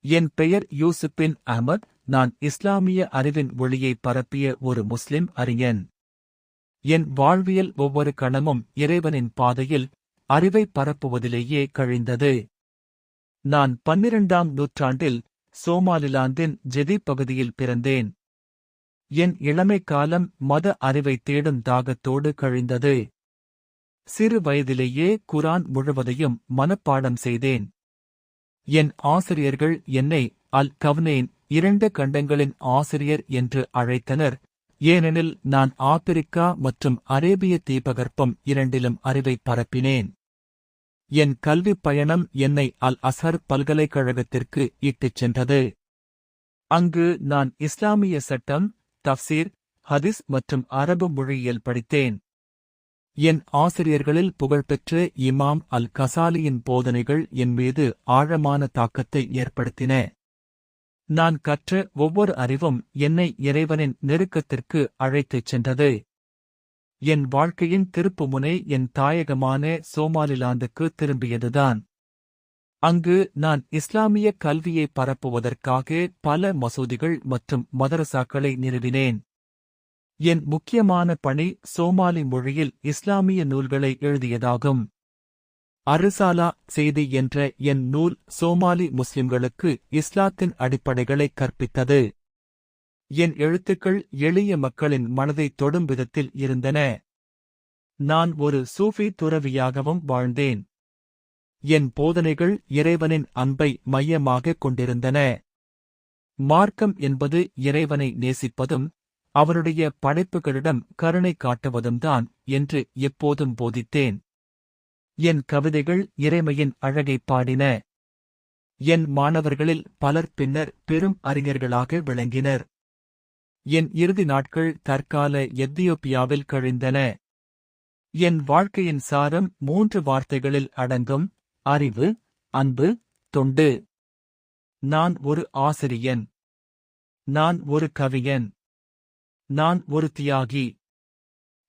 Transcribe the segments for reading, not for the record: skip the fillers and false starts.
என் பெயர் யூசுப் பின் அஹ்மத். நான் இஸ்லாமிய அறிவின் ஒளியை பரப்பிய ஒரு முஸ்லிம் அறிஞன். என் வாழ்வியல் ஒவ்வொரு கணமும் இறைவனின் பாதையில் அறிவை பரப்புவதிலேயே கழிந்தது. நான் 12ஆம் நூற்றாண்டில் சோமாலிலாந்தின் ஜெதி பகுதியில் பிறந்தேன். என் இளமை காலம் மத அறிவை தேடும் தாகத்தோடு கழிந்தது. சிறு வயதிலேயே குரான் முழுவதையும் மனப்பாடம் செய்தேன். என் ஆசிரியர்கள் என்னை அல் கவ்னேன் 2 கண்டங்களின் ஆசிரியர் என்று அழைத்தனர். ஏனெனில் நான் ஆப்பிரிக்கா மற்றும் அரேபிய தீபகற்பம் இரண்டிலும் அறிவை பரப்பினேன். என் கல்விப் பயணம் என்னை அல் அஸ்ஹர் பல்கலைக்கழகத்திற்கு இட்டுச் சென்றது. அங்கு நான் இஸ்லாமிய சட்டம், தஃப்சீர், ஹதீஸ் மற்றும் அரபு மொழியியல் படித்தேன். என் ஆசிரியர்களில் புகழ்பெற்ற இமாம் அல் கசாலியின் போதனைகள் என் மீது ஆழமான தாக்கத்தை ஏற்படுத்தின. நான் கற்ற ஒவ்வொரு அறிவும் என்னை இறைவனின் நெருக்கத்திற்கு அழைத்துச் சென்றது. என் வாழ்க்கையின் திருப்புமுனை என் தாயகமான சோமாலிலாந்துக்கு திரும்பியதுதான். அங்கு நான் இஸ்லாமிய கல்வியை பரப்புவதற்காக பல மசூதிகள் மற்றும் மதரசாக்களை நிறுவினேன். என் முக்கியமான பணி சோமாலி மொழியில் இஸ்லாமிய நூல்களை எழுதியதாகும். அரிசாலா செய்தி என்ற என் நூல் சோமாலி முஸ்லிம்களுக்கு இஸ்லாத்தின் அடிப்படைகளை கற்பித்தது. என் எழுத்துக்கள் எளிய மக்களின் மனதை தொடும் விதத்தில் இருந்தன. நான் ஒரு சூஃபி துறவியாகவும் வாழ்ந்தேன். என் போதனைகள் இறைவனின் அன்பை மையமாகக் கொண்டிருந்தன. மார்க்கம் என்பது இறைவனை நேசிப்பதும் அவருடைய படைப்புகளிடம் கருணை காட்டுவதும்தான் என்று எப்போதும் போதித்தேன். என் கவிதைகள் இறைமையின் அழகைப் பாடின. என் மாணவர்களில் பலர் பின்னர் பெரும் அறிஞர்களாக விளங்கினர். என் இறுதி நாட்கள் தற்கால எத்தியோப்பியாவில் கழிந்தன. என் வாழ்க்கையின் சாரம் 3 வார்த்தைகளில் அடங்கும்: அறிவு, அன்பு, தொண்டு. நான் ஒரு ஆசிரியன். நான் ஒரு கவிஞன். நான் ஒரு தியாகி.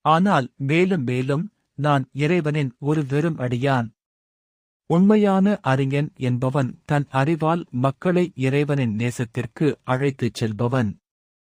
ஆனால் மேலும் மேலும் நான் இறைவனின் ஒரு வெறும் அடியான். உண்மையான அறிஞன் என்பவன் தன் அறிவால் மக்களை இறைவனின் நேசத்திற்கு அழைத்துச் செல்பவன்.